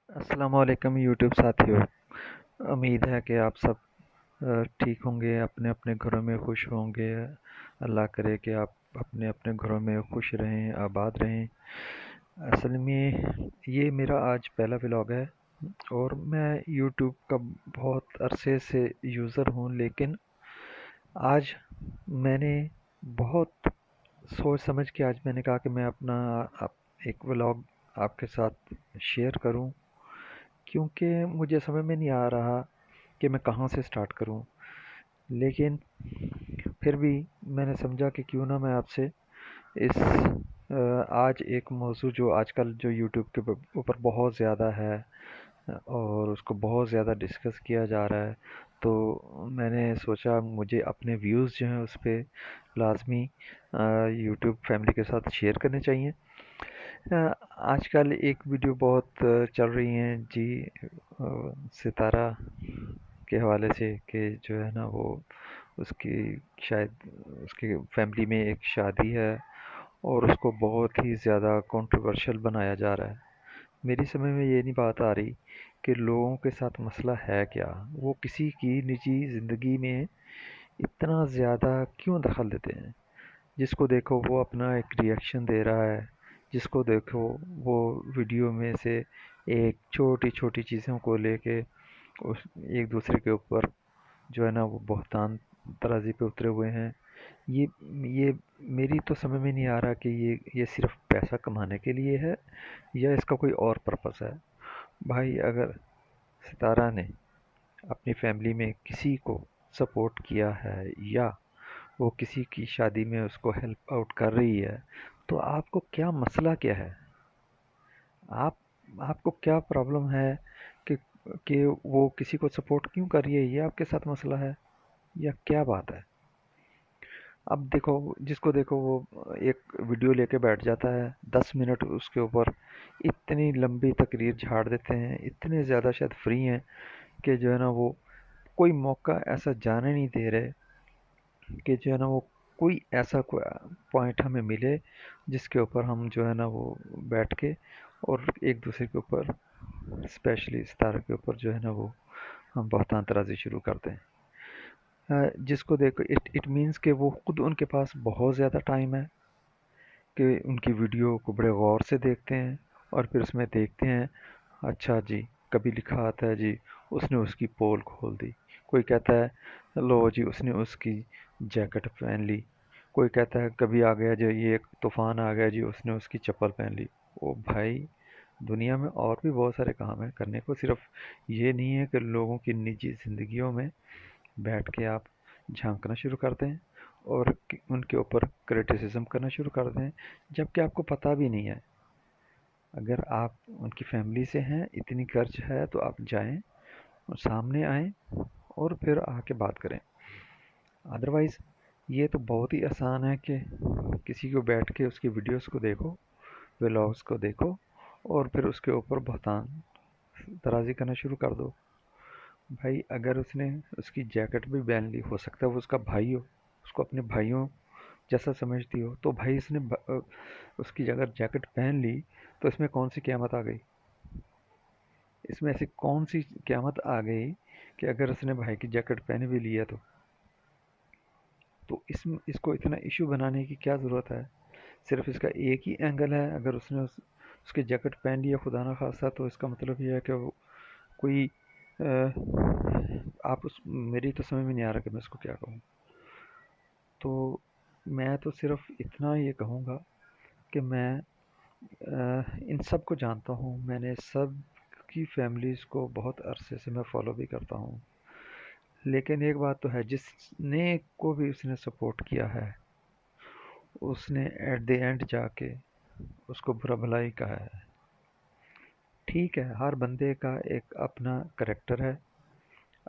अस्सलाम वालेकुम यूट्यूब साथियों। उम्मीद है कि आप सब ठीक होंगे, अपने अपने घरों में खुश होंगे। अल्लाह करे कि आप अपने अपने घरों में खुश रहें, आबाद रहें। असल में ये मेरा आज पहला व्लॉग है और मैं यूट्यूब का बहुत अरसे से यूज़र हूँ, लेकिन आज मैंने बहुत सोच समझ के आज मैंने कहा कि मैं अपना एक व्लॉग आपके साथ शेयर करूं, क्योंकि मुझे समझ में नहीं आ रहा कि मैं कहाँ से स्टार्ट करूं। लेकिन फिर भी मैंने समझा कि क्यों ना मैं आपसे इस आज एक मौजू जो आजकल जो यूट्यूब के ऊपर बहुत ज़्यादा है और उसको बहुत ज़्यादा डिस्कस किया जा रहा है, तो मैंने सोचा मुझे अपने व्यूज़ जो हैं उस पे लाजमी यूट्यूब फैमिली के साथ शेयर करने चाहिए। आजकल एक वीडियो बहुत चल रही हैं जी, सितारा के हवाले से कि जो है ना वो उसकी शायद उसकी फैमिली में एक शादी है और उसको बहुत ही ज़्यादा कंट्रोवर्शियल बनाया जा रहा है। मेरी समझ में ये नहीं बात आ रही कि लोगों के साथ मसला है क्या, वो किसी की निजी ज़िंदगी में इतना ज़्यादा क्यों दखल देते हैं। जिसको देखो वो अपना एक रिएक्शन दे रहा है, जिसको देखो वो वीडियो में से एक छोटी छोटी चीज़ों को लेके उस एक दूसरे के ऊपर जो है ना वो बहतान तराजी पे उतरे हुए हैं। ये ये मेरी तो समझ में नहीं आ रहा कि ये सिर्फ पैसा कमाने के लिए है या इसका कोई और पर्पस है। भाई, अगर सितारा ने अपनी फैमिली में किसी को सपोर्ट किया है या वो किसी की शादी में उसको हेल्प आउट कर रही है, तो आपको क्या मसला क्या है? आप आपको क्या प्रॉब्लम है कि वो किसी को सपोर्ट क्यों कर रही है? ये आपके साथ मसला है या क्या बात है? अब देखो, जिसको देखो वो एक वीडियो लेके बैठ जाता है, 10 मिनट उसके ऊपर इतनी लंबी तकरीर झाड़ देते हैं, इतने ज़्यादा शायद फ्री हैं कि जो है ना वो कोई मौका ऐसा जाने नहीं दे रहे कि जो है ना वो कोई ऐसा कोई पॉइंट हमें मिले जिसके ऊपर हम जो है ना वो बैठ के और एक दूसरे के ऊपर, स्पेशली सितारा के ऊपर जो है ना वो हम बहतान तराजी शुरू करते हैं। जिसको देखो इट इट मीन्स कि वो खुद उनके पास बहुत ज़्यादा टाइम है कि उनकी वीडियो को बड़े गौर से देखते हैं और फिर उसमें देखते हैं, अच्छा जी, कभी लिखा आता है जी उसने उसकी पोल खोल दी, कोई कहता है लो जी उसने उसकी जैकेट पहन ली, कोई कहता है कभी आ गया जो ये एक तूफान आ गया जी उसने उसकी चप्पल पहन ली। ओ भाई, दुनिया में और भी बहुत सारे काम है करने को, सिर्फ ये नहीं है कि लोगों की निजी ज़िंदगियों में बैठ के आप झांकना शुरू कर दें और उनके ऊपर क्रिटिसिज्म करना शुरू कर दें, जबकि आपको पता भी नहीं है। अगर आप उनकी फैमिली से हैं, इतनी गर्ज है तो आप जाएं और सामने आएं और फिर आके बात करें। अदरवाइज़ ये तो बहुत ही आसान है कि किसी को बैठ के उसकी वीडियोस को देखो, व्लॉग्स को देखो और फिर उसके ऊपर बहतान तराजी करना शुरू कर दो। भाई, अगर उसने उसकी जैकेट भी पहन ली, हो सकता है वो उसका भाई हो, उसको अपने भाइयों जैसा समझती हो, तो भाई इसने उसकी अगर जैकेट पहन ली तो इसमें कौन सी क़यामत आ गई? इसमें ऐसी कौन सी क़यामत आ गई कि अगर उसने भाई की जैकेट पहन भी ली है तो इसको इतना इशू बनाने की क्या ज़रूरत है? सिर्फ इसका एक ही एंगल है, अगर उसने उसकी जैकेट पहन लिया खुदा ना खास्ता, तो इसका मतलब ये है कि वो कोई आप उस मेरी तो समझ में नहीं आ रहा कि मैं इसको क्या कहूँ। तो मैं तो सिर्फ इतना ये कहूँगा कि मैं इन सब को जानता हूँ, मैंने सब की फैमिलीज़ को बहुत अरसे से मैं फॉलो भी करता हूँ। लेकिन एक बात तो है, जिसने को भी उसने सपोर्ट किया है उसने एट द एंड जाके उसको बुरा भला ही कहा है। ठीक है, हर बंदे का एक अपना करेक्टर है,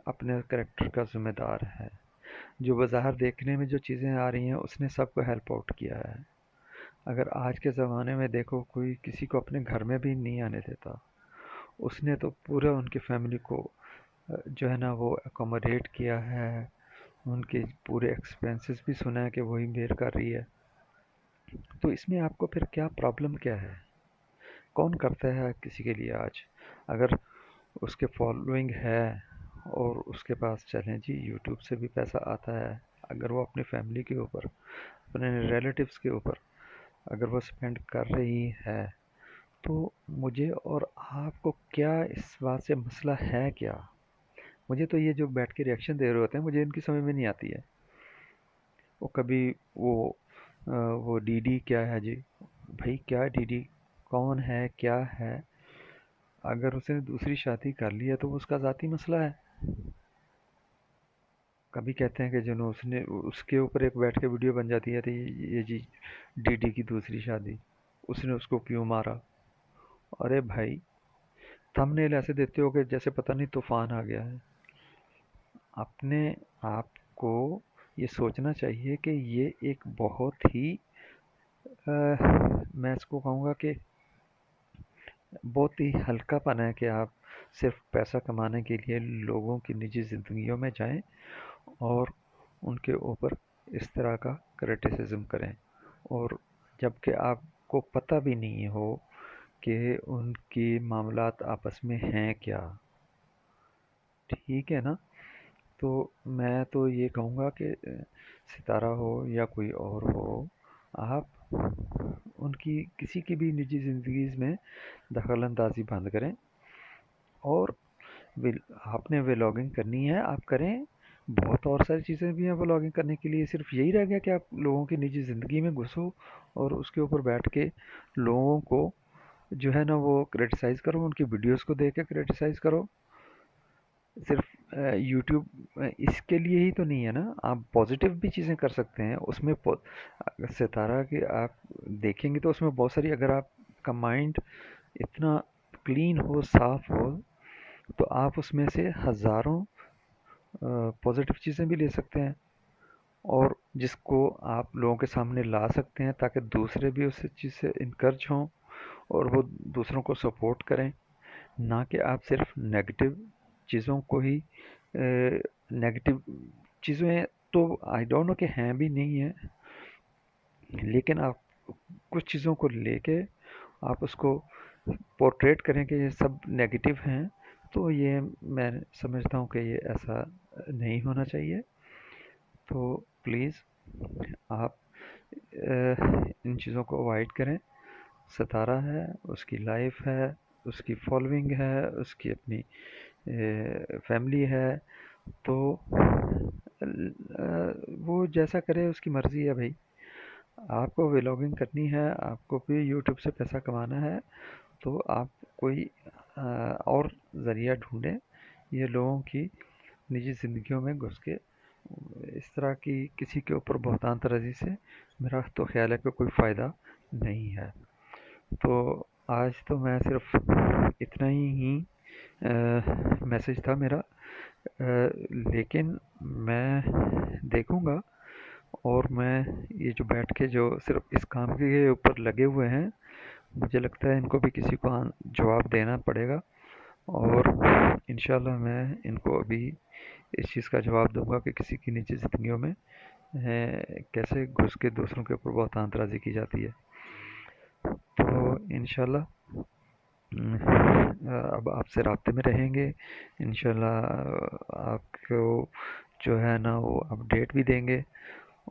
अपने करेक्टर का ज़िम्मेदार है। जो बाज़ार देखने में जो चीज़ें आ रही हैं उसने सबको हेल्प आउट किया है। अगर आज के ज़माने में देखो, कोई किसी को अपने घर में भी नहीं आने देता, उसने तो पूरा उनकी फैमिली को जो है ना वो अकोमोडेट किया है, उनके पूरे एक्सपेंसेस भी सुना है कि वही बेयर कर रही है। तो इसमें आपको फिर क्या प्रॉब्लम क्या है? कौन करता है किसी के लिए आज? अगर उसके फॉलोइंग है और उसके पास चलें जी यूट्यूब से भी पैसा आता है, अगर वो अपनी फैमिली के ऊपर, अपने रिलेटिव्स के ऊपर अगर वो स्पेंड कर रही है, तो मुझे और आपको क्या इस बात से मसला है क्या? मुझे तो ये जो बैठ के रिएक्शन दे रहे होते हैं, मुझे इनकी समझ में नहीं आती है। वो कभी वो डीडी क्या है जी? भाई क्या डीडी? कौन है? क्या है? अगर उसने दूसरी शादी कर ली है तो वो उसका ज़ाती मसला है। कभी कहते हैं कि जो उसने उसके ऊपर एक बैठ के वीडियो बन जाती है, तो ये जी डीडी की दूसरी शादी, उसने उसको क्यों मारा? अरे भाई, थंबनेल ऐसे देते हो कि जैसे पता नहीं तूफान आ गया है। अपने आप को ये सोचना चाहिए कि ये एक बहुत ही मैं इसको कहूँगा कि बहुत ही हल्कापन है कि आप सिर्फ पैसा कमाने के लिए लोगों की निजी ज़िंदगियों में जाएं और उनके ऊपर इस तरह का क्रिटिसिज्म करें, और जबकि आपको पता भी नहीं हो कि उनकी मामलात आपस में हैं क्या। ठीक है ना? तो मैं तो ये कहूँगा कि सितारा हो या कोई और हो, आप उनकी किसी की भी निजी ज़िंदगी में दखल अंदाज़ी बंद करें। और आपने व्लॉगिंग करनी है, आप करें। बहुत और सारी चीज़ें भी हैं व्लॉगिंग करने के लिए, सिर्फ यही रह गया कि आप लोगों की निजी ज़िंदगी में घुसो और उसके ऊपर बैठ के लोगों को जो है ना वो क्रिटिसाइज़ करो, उनकी वीडियोस को देख के क्रिटिसाइज़ करो। सिर्फ यूट्यूब इसके लिए ही तो नहीं है ना, आप पॉजिटिव भी चीज़ें कर सकते हैं उसमें। सितारा के आप देखेंगे तो उसमें बहुत सारी, अगर आपका माइंड इतना क्लीन हो, साफ हो, तो आप उसमें से हज़ारों पॉजिटिव चीज़ें भी ले सकते हैं, और जिसको आप लोगों के सामने ला सकते हैं ताकि दूसरे भी उस चीज़ से इनकरेज हों और वो दूसरों को सपोर्ट करें। ना कि आप सिर्फ नेगेटिव चीज़ों को ही, नेगेटिव चीज़ें तो आई डोंट नो कि हैं भी नहीं है, लेकिन आप कुछ चीज़ों को लेके आप उसको पोर्ट्रेट करें कि ये सब नेगेटिव हैं, तो ये मैं समझता हूँ कि ये ऐसा नहीं होना चाहिए। तो प्लीज़ आप इन चीज़ों को अवॉइड करें। सितारा है, उसकी लाइफ है, उसकी फॉलोइंग है, उसकी अपनी फैमिली है, तो वो जैसा करे उसकी मर्ज़ी है भाई। आपको व्लॉगिंग करनी है, आपको भी यूट्यूब से पैसा कमाना है, तो आप कोई और ज़रिया ढूंढें। ये लोगों की निजी ज़िंदगियों में घुस के इस तरह की किसी के ऊपर बहतान तराजी से मेरा तो ख्याल है कि कोई फ़ायदा नहीं है। तो आज तो मैं सिर्फ इतना ही मैसेज था मेरा, लेकिन मैं देखूँगा, और मैं ये जो बैठ के जो सिर्फ इस काम के ऊपर लगे हुए हैं, मुझे लगता है इनको भी किसी को जवाब देना पड़ेगा, और इंशाल्लाह मैं इनको अभी इस चीज़ का जवाब दूंगा कि किसी की निजी ज़िंदगियों में कैसे घुस के दूसरों के ऊपर बहुत आंतराजी की जाती है। तो इंशाल्लाह अब आपसे राब्ते में रहेंगे। इंशाल्लाह आपको जो है ना वो अपडेट भी देंगे,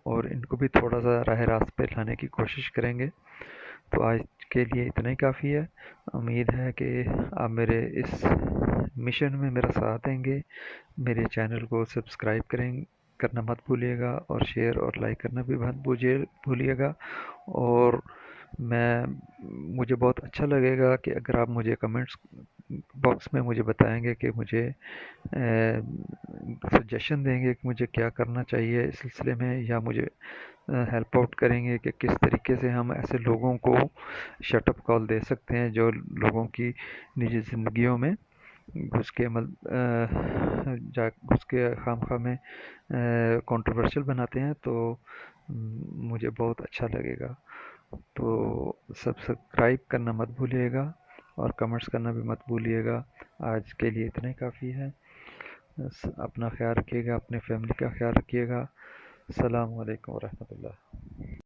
और इनको भी थोड़ा सा राह रास्त पे लाने की कोशिश करेंगे। तो आज के लिए इतना ही काफ़ी है। उम्मीद है कि आप मेरे इस मिशन में मेरा साथ देंगे। मेरे चैनल को सब्सक्राइब करना मत भूलिएगा, और शेयर और लाइक करना भी मत भूलिएगा। और मुझे बहुत अच्छा लगेगा कि अगर आप मुझे कमेंट्स बॉक्स में मुझे बताएंगे कि मुझे सजेशन देंगे कि मुझे क्या करना चाहिए इस सिलसिले में, या मुझे हेल्प आउट करेंगे कि किस तरीके से हम ऐसे लोगों को शटअप कॉल दे सकते हैं जो लोगों की निजी ज़िंदगियों में घुस के घुस के खामखा में कंट्रोवर्शियल बनाते हैं। तो मुझे बहुत अच्छा लगेगा। तो सब्सक्राइब करना मत भूलिएगा, और कमेंट्स करना भी मत भूलिएगा। आज के लिए इतना ही काफ़ी है। अपना ख्याल रखिएगा, अपने फैमिली का ख्याल रखिएगा। अस्सलाम वालेकुम रहमतुल्लाह।